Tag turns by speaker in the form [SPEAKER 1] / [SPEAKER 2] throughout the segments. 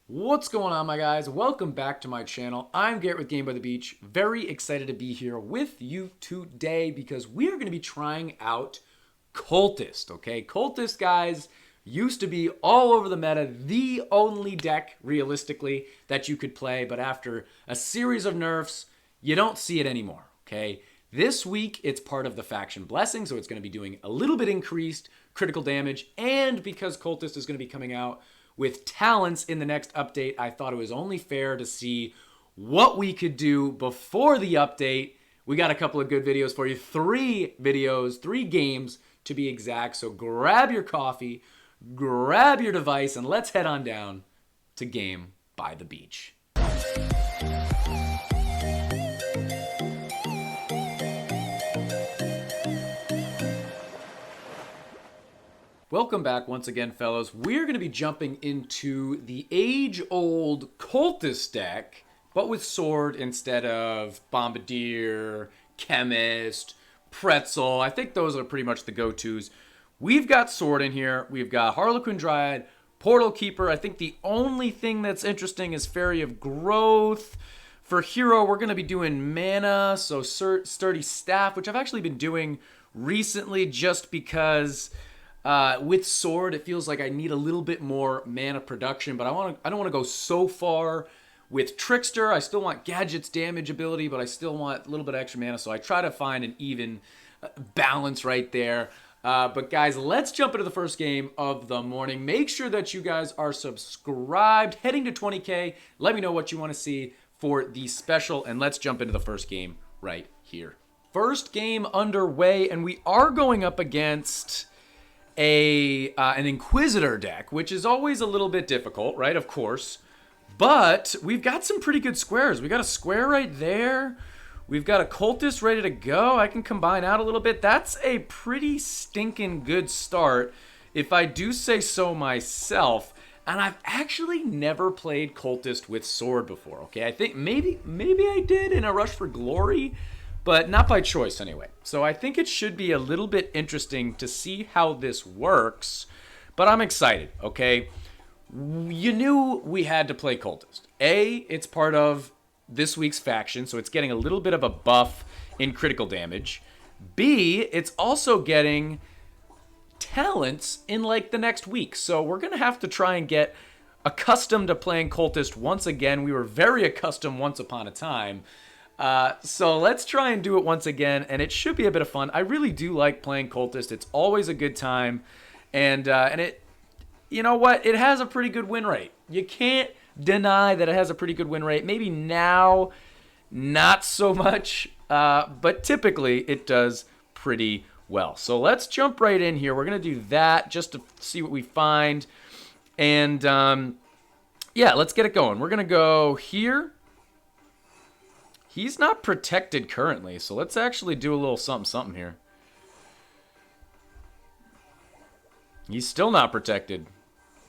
[SPEAKER 1] What's going on, my guys? Welcome back to my channel. I'm Garrett with Game by the Beach. Very excited to be here with you today because we are going to be trying out Cultist, okay? Cultist, guys, used to be all over the meta, the only deck, realistically, that you could play, but after a series of nerfs, you don't see it anymore, okay? This week, it's part of the faction blessing, so it's going to be doing a little bit increased critical damage, and because Cultist is going to be coming out with talents in the next update, I thought it was only fair to see what we could do before the update. We got a couple of good videos for you. 3 videos, 3 games to be exact. So grab your coffee, grab your device, and let's head on down to Game by the Beach. Welcome back once again, fellows. We're going to be jumping into the age-old Cultist deck, but with Sword instead of Bombardier, Chemist, Pretzel. I think those are pretty much the go-tos. We've got Sword in here. We've got Harlequin Dryad, Portal Keeper. I think the only thing that's interesting is Fairy of Growth. For Hero, we're going to be doing Mana, so Sturdy Staff, which I've actually been doing recently just because with Sword, it feels like I need a little bit more mana production, but I don't want to go so far with Trickster. I still want Gadget's damage ability, but I still want a little bit of extra mana, so I try to find an even balance right there. But guys, let's jump into the first game of the morning. Make sure that you guys are subscribed, heading to 20K. Let me know what you want to see for the special, and let's jump into the first game right here. First game underway, and we are going up against an Inquisitor deck, which is always a little bit difficult, right? Of course. But we've got some pretty good squares. We got a square right there. We've got a Cultist ready to go. I can combine out a little bit. That's a pretty stinking good start, if I do say so myself. And I've actually never played Cultist with Sword before, okay? I think maybe I did in a Rush for Glory, but not by choice anyway. So I think it should be a little bit interesting to see how this works, but I'm excited, okay? You knew we had to play Cultist. A, it's part of this week's faction, so it's getting a little bit of a buff in critical damage. B, it's also getting talents in like the next week, so we're going to have to try and get accustomed to playing Cultist once again. We were very accustomed once upon a time. So let's try and do it once again, and it should be a bit of fun. I really do like playing Cultist. It's always a good time, and it, you know what? It has a pretty good win rate. You can't deny that it has a pretty good win rate. Maybe now, not so much, but typically it does pretty well. So let's jump right in here. We're gonna do that just to see what we find, and yeah, let's get it going. We're gonna go here. He's not protected currently, so let's actually do a little something here. He's still not protected.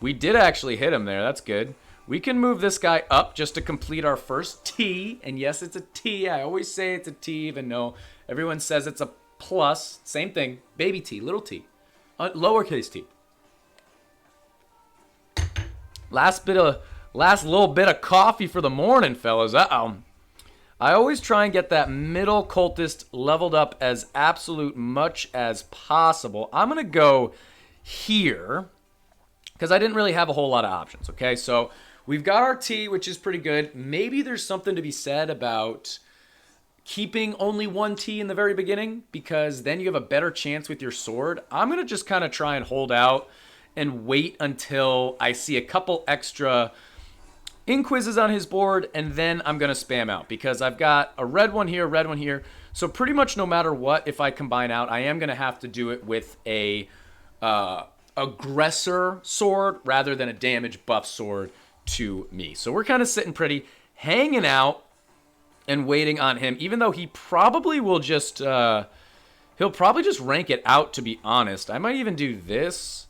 [SPEAKER 1] We did actually hit him there. That's good. We can move this guy up just to complete our first T. And yes, it's a T. I always say it's a T, even though everyone says it's a plus. Same thing. Baby T, little t. Lowercase t. Last little bit of coffee for the morning, fellas. Uh-oh. I always try and get that middle Cultist leveled up as absolute much as possible. I'm going to go here because I didn't really have a whole lot of options, okay? So we've got our T, which is pretty good. Maybe there's something to be said about keeping only 1 T in the very beginning because then you have a better chance with your Sword. I'm going to just kind of try and hold out and wait until I see a couple extra Inquis on his board, and then I'm going to spam out because I've got a red one here. So pretty much no matter what, if I combine out, I am going to have to do it with a aggressor sword rather than a damage buff sword to me. So we're kind of sitting pretty, hanging out and waiting on him, even though he probably will just, he'll probably just rank it out, to be honest. I might even do this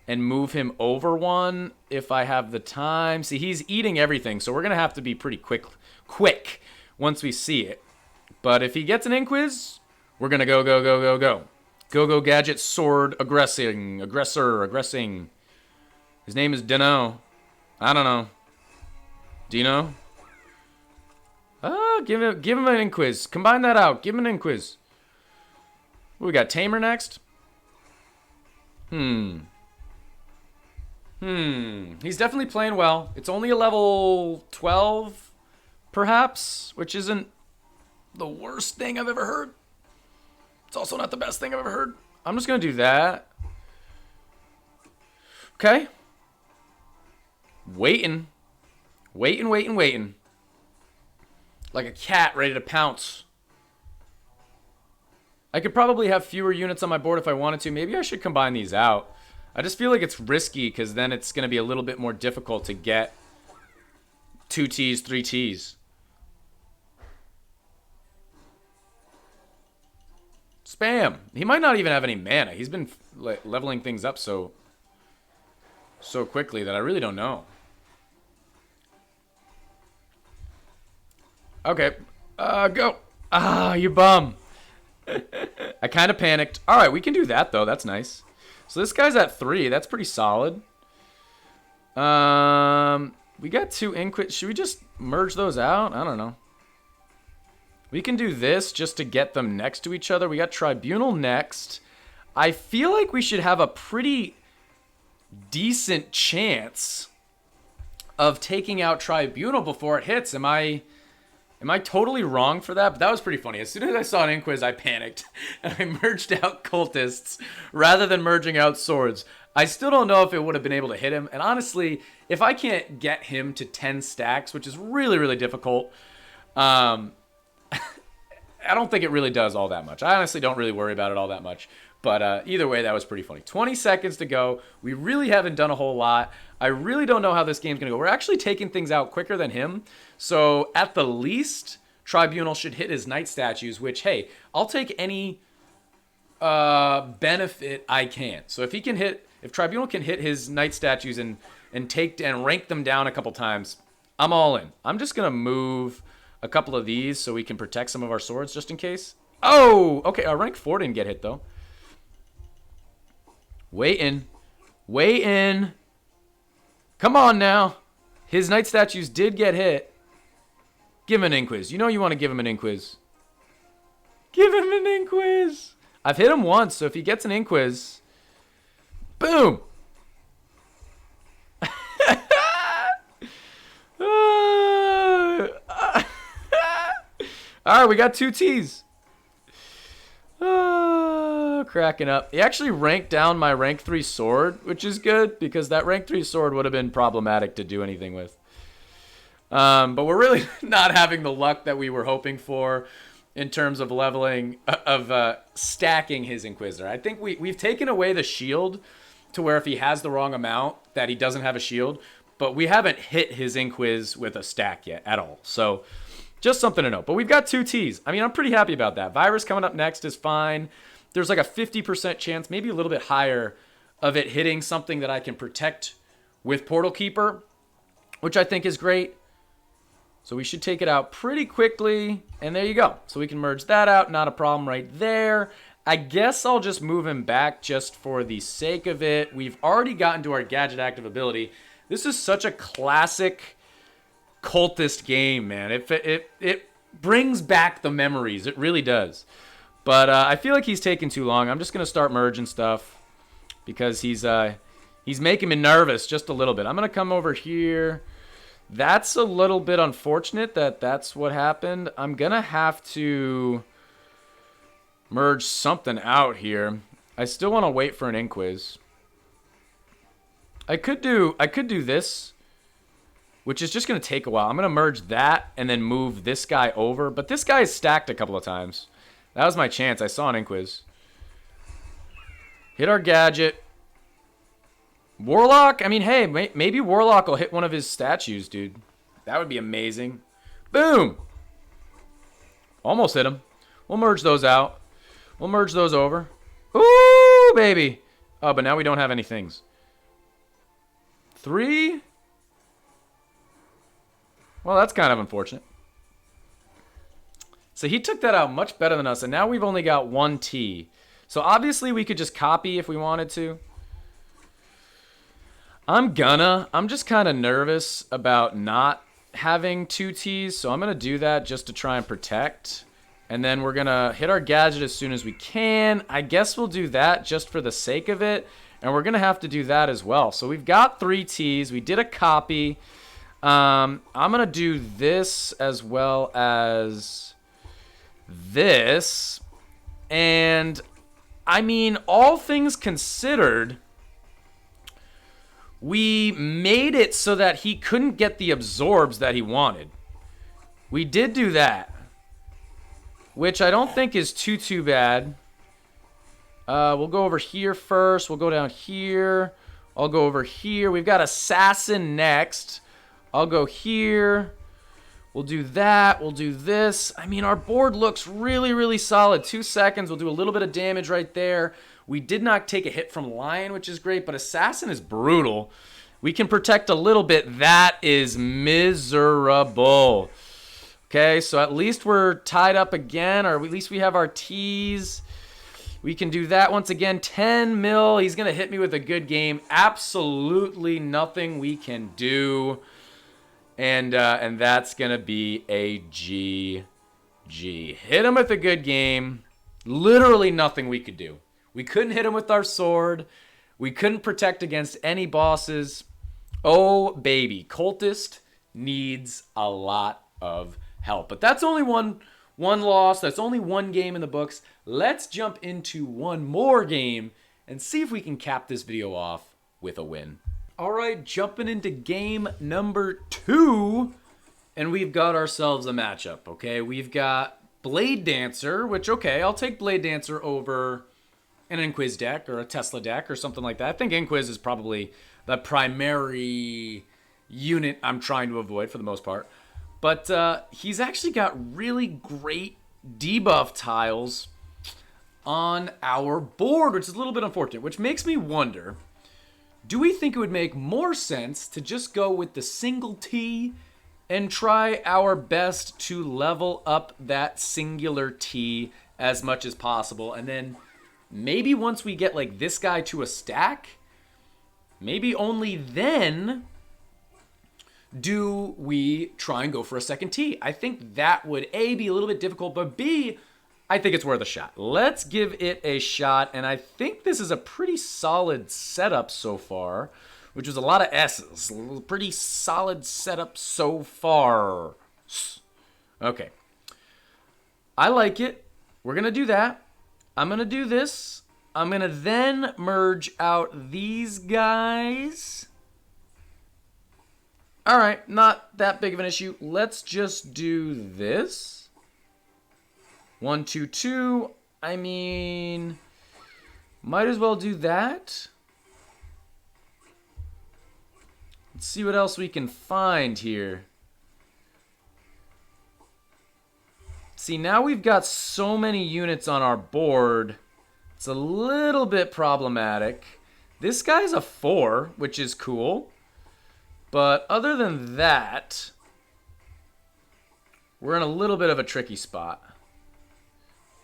[SPEAKER 1] and move him over 1 if I have the time. See, he's eating everything, so we're going to have to be pretty quick once we see it. But if he gets an Inquis, we're going to go. Go, Gadget, Sword, aggressing. His name is Dino. I don't know. Do you know? Give him an Inquiz. Combine that out. Give him an Inquiz. What, we got Tamer next? He's definitely playing well. It's only a level 12, perhaps, which isn't the worst thing I've ever heard. It's also not the best thing I've ever heard. I'm just going to do that. Okay. Waiting. Waiting. Like a cat ready to pounce. I could probably have fewer units on my board if I wanted to. Maybe I should combine these out. I just feel like it's risky because then it's going to be a little bit more difficult to get 2 Ts, 3 Ts. Spam. He might not even have any mana. He's been leveling things up so quickly that I really don't know. Okay. Go. Ah, you bum. I kind of panicked. All right, we can do that, though. That's nice. So this guy's at 3. That's pretty solid. We got 2 Inquit. Should we just merge those out? I don't know. We can do this just to get them next to each other. We got Tribunal next. I feel like we should have a pretty decent chance of taking out Tribunal before it hits. Am I totally wrong for that? But that was pretty funny. As soon as I saw an Inquiz, I panicked. And I merged out Cultists rather than merging out Swords. I still don't know if it would have been able to hit him. And honestly, if I can't get him to 10 stacks, which is really, really difficult, I don't think it really does all that much. I honestly don't really worry about it all that much. But either way, that was pretty funny. 20 seconds to go. We really haven't done a whole lot. I really don't know how this game's going to go. We're actually taking things out quicker than him. So at the least, Tribunal should hit his Knight statues, which, hey, I'll take any benefit I can. So if Tribunal can hit his Knight statues and rank them down a couple times, I'm all in. I'm just going to move a couple of these so we can protect some of our swords just in case. Oh, okay. Our rank 4 didn't get hit, though. Waiting. Come on now. His Knight statues did get hit. Give him an Inquiz. You know you want to give him an Inquiz. Give him an Inquiz. I've hit him once, so if he gets an Inquiz, boom. All right, we got 2 Ts. Cracking up. He actually ranked down my rank 3 sword, which is good because that rank 3 sword would have been problematic to do anything with. But we're really not having the luck that we were hoping for in terms of leveling, stacking his Inquisitor. I think we've taken away the shield to where if he has the wrong amount that he doesn't have a shield, but we haven't hit his Inquiz with a stack yet at all. So just something to note. But we've got 2 Ts. I mean, I'm pretty happy about that. Virus coming up next is fine. There's like a 50% chance, maybe a little bit higher, of it hitting something that I can protect with Portal Keeper, which I think is great. So we should take it out pretty quickly. And there you go. So we can merge that out. Not a problem right there. I guess I'll just move him back just for the sake of it. We've already gotten to our gadget active ability. This is such a classic Cultist game, man. It brings back the memories. It really does. But I feel like he's taking too long. I'm just going to start merging stuff because he's making me nervous just a little bit. I'm going to come over here. That's a little bit unfortunate that that's what happened. I'm going to have to merge something out here. I still want to wait for an Inquiz. I could do this, which is just going to take a while. I'm going to merge that and then move this guy over. But this guy is stacked a couple of times. That was my chance. I saw an Inquiz. Hit our gadget. Warlock? I mean, hey, maybe Warlock will hit one of his statues, dude. That would be amazing. Boom! Almost hit him. We'll merge those out. We'll merge those over. Ooh, baby! Oh, but now we don't have any things. 3? Well, that's kind of unfortunate. So he took that out much better than us, and now we've only got 1 T. So obviously we could just copy if we wanted to. I'm just kind of nervous about not having 2 Ts, so I'm going to do that just to try and protect. And then we're going to hit our gadget as soon as we can. I guess we'll do that just for the sake of it. And we're going to have to do that as well. So we've got 3 Ts. We did a copy. I'm going to do this as well as this. And, I mean, all things considered, we made it so that he couldn't get the absorbs that he wanted. We did do that, which I don't think is too bad. We'll go over here first. We'll go down here. I'll go over here. We've got Assassin next. I'll go here. We'll do that. We'll do this. I mean, our board looks really solid. 2 seconds. We'll do a little bit of damage right there. We did not take a hit from Lion, which is great, but Assassin is brutal. We can protect a little bit. That is miserable. Okay, so at least we're tied up again, or at least we have our T's. We can do that once again. 10 mil. He's going to hit me with a good game. Absolutely nothing we can do. And that's going to be a GG. Hit him with a good game. Literally nothing we could do. We couldn't hit him with our sword. We couldn't protect against any bosses. Oh, baby. Cultist needs a lot of help. But that's only one loss. That's only one game in the books. Let's jump into one more game and see if we can cap this video off with a win. All right, jumping into game number 2, and we've got ourselves a matchup, okay? We've got Blade Dancer, which, okay, I'll take Blade Dancer over an Inquiz deck or a Tesla deck or something like that. I think Inquiz is probably the primary unit I'm trying to avoid for the most part. But he's actually got really great debuff tiles on our board, which is a little bit unfortunate, which makes me wonder, do we think it would make more sense to just go with the single T and try our best to level up that singular T as much as possible? And then maybe once we get like this guy to a stack, maybe only then do we try and go for a second T. I think that would A, be a little bit difficult, but B, I think it's worth a shot. Let's give it a shot, and I think this is a pretty solid setup so far, which was a lot of S's. Pretty solid setup so far. Okay. I like it. We're going to do that. I'm going to do this. I'm going to then merge out these guys. All right, not that big of an issue. Let's just do this. 1, 2, 2. I mean, might as well do that. Let's see what else we can find here. See, now we've got so many units on our board. It's a little bit problematic. This guy's a 4, which is cool. But other than that, we're in a little bit of a tricky spot.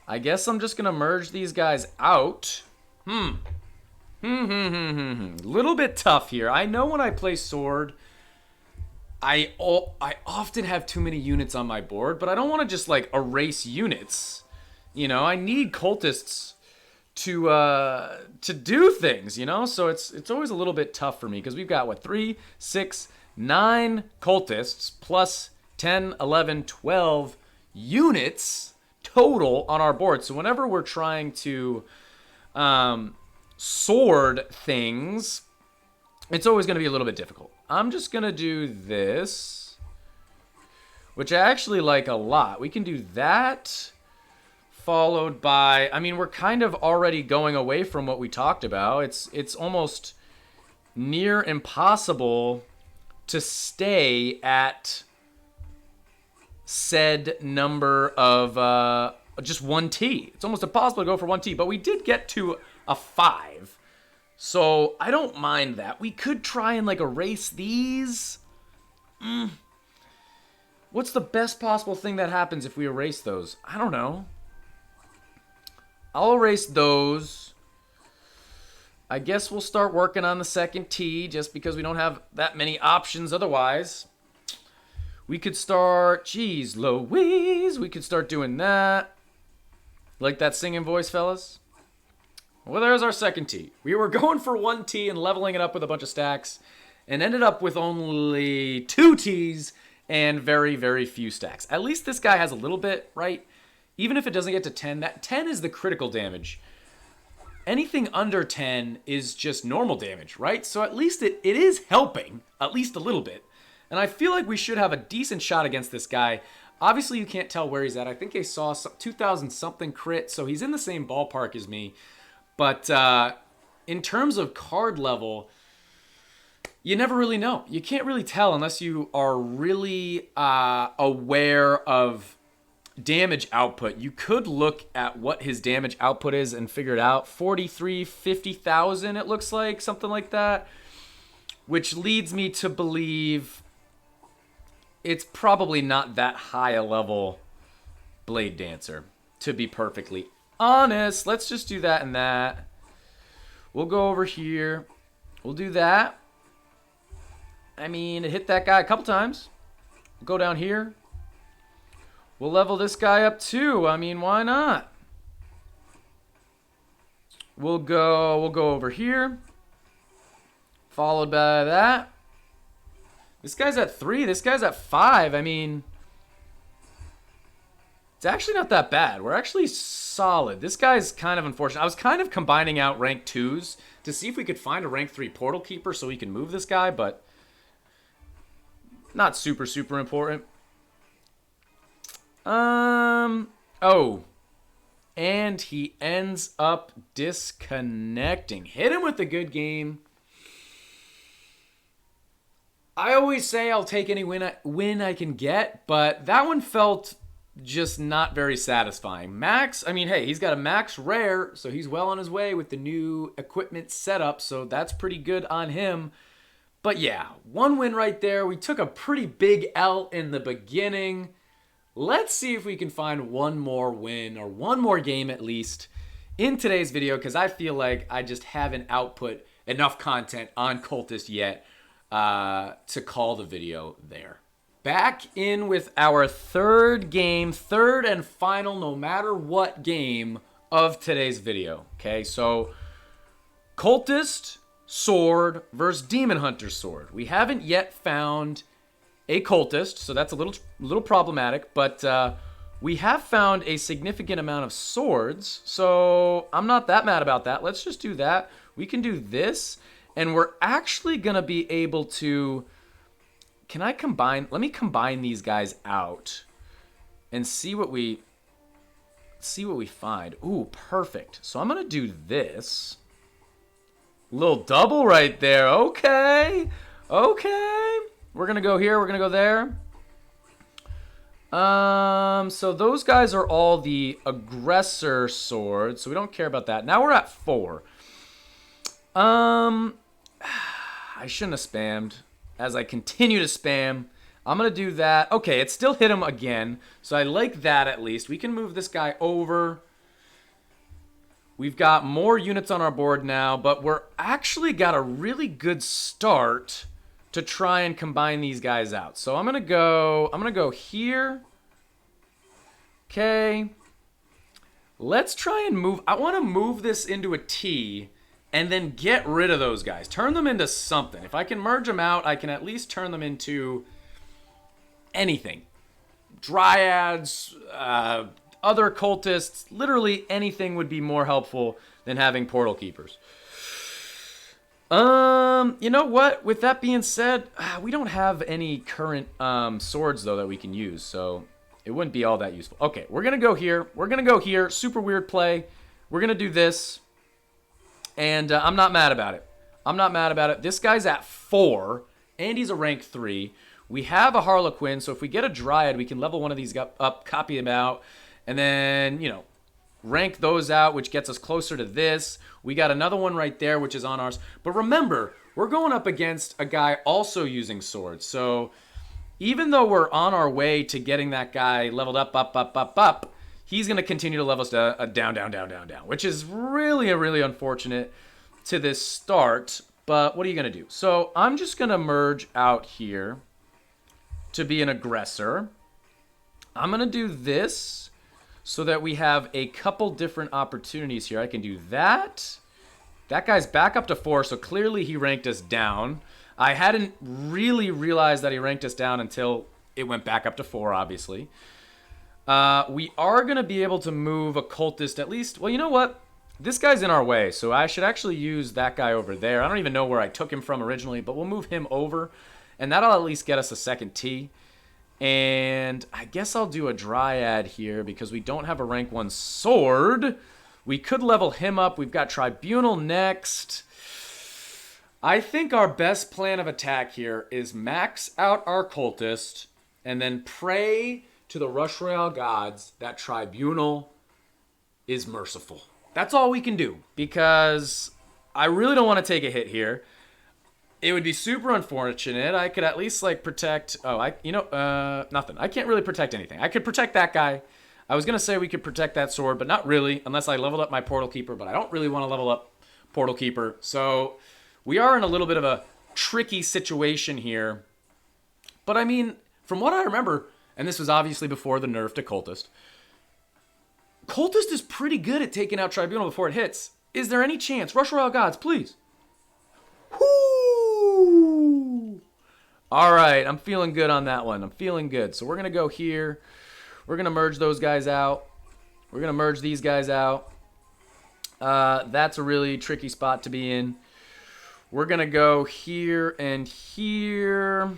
[SPEAKER 1] I guess I'm just going to merge these guys out. Little bit tough here. I know when I play Sword, I often have too many units on my board, but I don't want to just like erase units. You know, I need cultists to do things, you know? So it's always a little bit tough for me because we've got what, 3, 6, 9 cultists plus 10, 11, 12 units total on our board. So whenever we're trying to sword things, it's always going to be a little bit difficult. I'm just going to do this, which I actually like a lot. We can do that, followed by, I mean, we're kind of already going away from what we talked about. It's almost near impossible to stay at said number of just 1 T. It's almost impossible to go for 1 T, but we did get to a 5. So I don't mind that. We could try and like erase these. What's the best possible thing that happens if we erase those? I don't know. I'll erase those. I guess we'll start working on the second T just because we don't have that many options otherwise. We could start, geez, Louise. We could start doing that. Like that singing voice, fellas? Well, there's our second T. We were going for 1 T and leveling it up with a bunch of stacks, and ended up with only 2 Ts and very, very few stacks. At least this guy has a little bit, right? Even if it doesn't get to 10, that 10 is the critical damage. Anything under 10 is just normal damage, right? So at least it is helping, at least a little bit. And I feel like we should have a decent shot against this guy. Obviously, you can't tell where he's at. I think I saw 2,000-something crit, so he's in the same ballpark as me. But in terms of card level, you never really know. You can't really tell unless you are really aware of damage output. You could look at what his damage output is and figure it out. 43, 50,000, it looks like, something like that. Which leads me to believe it's probably not that high a level Blade Dancer, to be perfectly honest. Let's just do that and that. We'll go over here. We'll do that. I mean, it hit that guy a couple times. We'll go down here. We'll level this guy up too. I mean, why not? We'll go over here. Followed by that. This guy's at 3. This guy's at 5. I mean, it's actually not that bad. We're actually solid. This guy's kind of unfortunate. I was kind of combining out rank 2s to see if we could find a rank 3 portal keeper so we can move this guy, but not super, super important. Oh. And he ends up disconnecting. Hit him with a good game. I always say I'll take any win I can get, but that one felt just not very satisfying. Max, I mean, hey, he's got a max rare, so he's well on his way with the new equipment setup, so that's pretty good on him. But yeah, 1 win right there. We took a pretty big L in the beginning. Let's see if we can find 1 more win, or 1 more game at least, in today's video, because I feel like I just haven't output enough content on Cultist yet to call the video there. Back in with our third game, third and final no matter what game of today's video. Okay, so Cultist Sword versus Demon Hunter Sword. We haven't yet found a Cultist, so that's a little problematic, but we have found a significant amount of swords, so I'm not that mad about that. Let's just do that. We can do this. And we're actually going to be able to... Can I combine... Let me combine these guys out and see what we find. Ooh, perfect. So I'm going to do this. Little double right there. Okay. Okay. We're going to go here. We're going to go there. So those guys are all the aggressor swords, so we don't care about that. Now we're at 4. I shouldn't have spammed. As I continue to spam, I'm going to do that. Okay, it still hit him again, so I like that at least. We can move this guy over. We've got more units on our board now, but we're actually got a really good start to try and combine these guys out. So I'm going to go here. Okay. Let's try and move. I want to move this into a T and then get rid of those guys. Turn them into something. If I can merge them out, I can at least turn them into anything. Dryads, other cultists, literally anything would be more helpful than having portal keepers. You know what? With that being said, we don't have any current swords, though, that we can use, so it wouldn't be all that useful. Okay, we're going to go here. We're going to go here. Super weird play. We're going to do this. And I'm not mad about it. I'm not mad about it. This guy's at 4, and he's a rank 3. We have a Harlequin, so if we get a Dryad, we can level one of these up, copy them out, and then, you know, rank those out, which gets us closer to this. We got another one right there, which is on ours. But remember, we're going up against a guy also using swords. So even though we're on our way to getting that guy leveled up, he's going to continue to level us down, which is really unfortunate to this start. But what are you going to do? So I'm just going to merge out here. to be an aggressor. I'm going to do this so that we have a couple different opportunities here. I can do that. That guy's back up to 4, so clearly he ranked us down. I hadn't really realized that he ranked us down until it went back up to 4, obviously. We are going to be able to move a cultist at least. Well, you know what? This guy's in our way, so I should actually use that guy over there. I don't even know where I took him from originally, but we'll move him over, and that'll at least get us a second T. And I guess I'll do a Dryad here because we don't have a rank 1 sword. We could level him up. We've got Tribunal next. I think our best plan of attack here is max out our cultist and then pray to the Rush Royale gods that Tribunal is merciful. That's all we can do because I really don't want to take a hit here. It would be super unfortunate. I could at least like protect. Nothing. I can't really protect anything. I could protect that guy. I was gonna say we could protect that sword, but not really, unless I leveled up my Portal Keeper. But I don't really want to level up Portal Keeper, so we are in a little bit of a tricky situation here. But I mean, from what I remember, and this was obviously before the nerf to Cultist. Cultist is pretty good at taking out Tribunal before it hits. Is there any chance? Rush Royale gods, please. Whoo! All right, I'm feeling good on that one. I'm feeling good. So we're going to go here. We're going to merge those guys out. We're going to merge these guys out. That's a really tricky spot to be in. We're going to go here and here.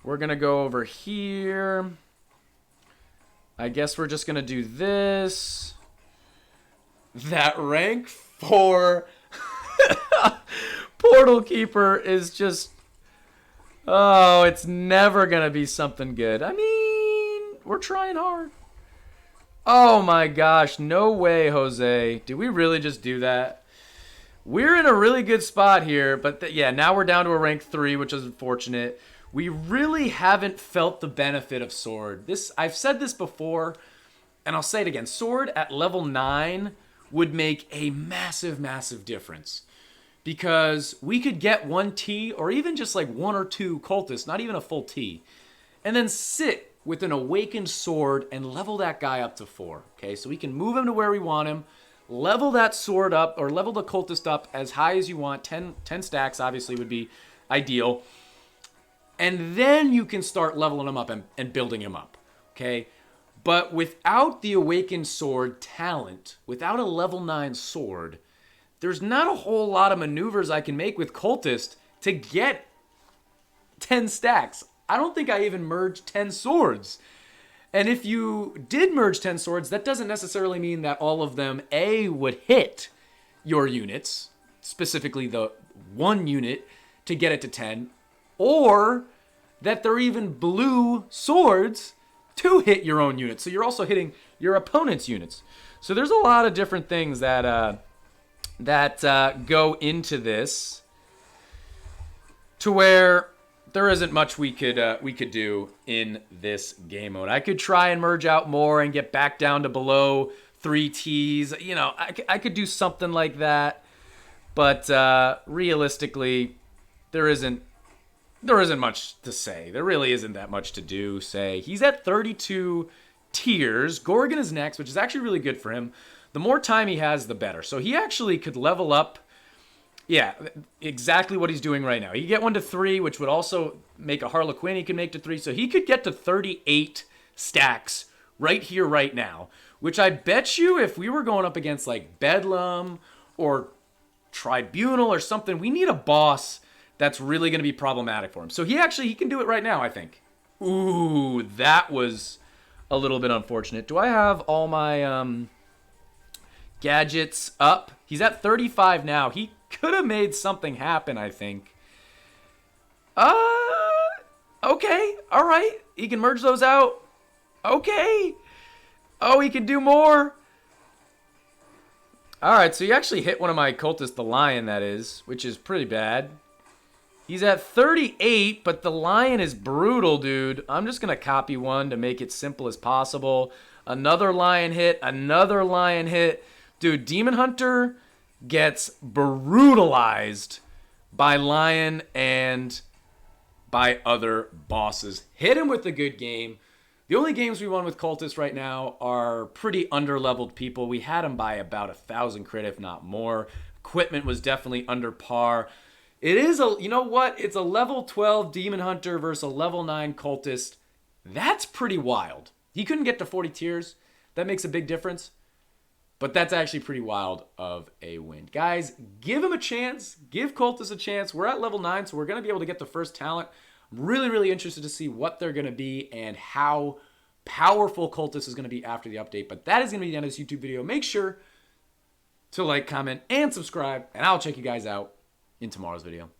[SPEAKER 1] We're going to go over here. I guess we're just going to do this. That rank 4 Portal Keeper is just... Oh, it's never going to be something good. I mean, we're trying hard. Oh my gosh, no way, Jose. Did we really just do that? We're in a really good spot here, but yeah, now we're down to a rank 3, which is unfortunate. We really haven't felt the benefit of Sword. I've said this before, and I'll say it again. Sword at level 9 would make a massive, massive difference. Because we could get 1 T, or even just like 1 or 2 cultists, not even a full T, and then sit with an awakened sword and level that guy up to 4. Okay, so we can move him to where we want him, level that sword up, or level the cultist up as high as you want. 10 stacks obviously would be ideal. And then you can start leveling him up and building him up. Okay, but without the awakened sword talent, without a level 9 sword, there's not a whole lot of maneuvers I can make with Cultist to get 10 stacks. I don't think I even merged 10 swords. And if you did merge 10 swords, that doesn't necessarily mean that all of them, A, would hit your units, specifically the 1 unit, to get it to 10, or that they're even blue swords to hit your own units. So you're also hitting your opponent's units. So there's a lot of different things that go into this, to where there isn't much we could do in this game mode. I could try and merge out more and get back down to below 3 Ts. You know, I could do something like that, but realistically, there isn't much to say. There really isn't that much to do. He's at 32 tiers. Gorgon is next, which is actually really good for him. The more time he has, the better. So he actually could level up, yeah, exactly what he's doing right now. He could get 1 to 3, which would also make a Harlequin he can make to 3. So he could get to 38 stacks right here, right now, which I bet you if we were going up against like Bedlam or Tribunal or something, we need a boss that's really going to be problematic for him. So he can do it right now, I think. Ooh, that was a little bit unfortunate. Do I have all my... gadgets up? He's at 35 now. He could have made something happen, I think. Okay. All right. He can merge those out. Okay. Oh, he can do more. All right, so he actually hit one of my cultists, the lion, that is, which is pretty bad. He's at 38, but the lion is brutal, dude. I'm just going to copy one to make it simple as possible. Another lion hit. Another lion hit. Dude, Demon Hunter gets brutalized by Lion and by other bosses. Hit him with a good game. The only games we won with Cultist right now are pretty under-leveled people. We had them by about 1,000 crit, if not more. Equipment was definitely under par. It is you know what? It's a level 12 Demon Hunter versus a level 9 Cultist. That's pretty wild. He couldn't get to 40 tiers. That makes a big difference. But that's actually pretty wild of a win. Guys, give him a chance. Give Cultist a chance. We're at level 9, so we're going to be able to get the first talent. I'm really, really interested to see what they're going to be and how powerful Cultist is going to be after the update. But that is going to be the end of this YouTube video. Make sure to like, comment, and subscribe, and I'll check you guys out in tomorrow's video.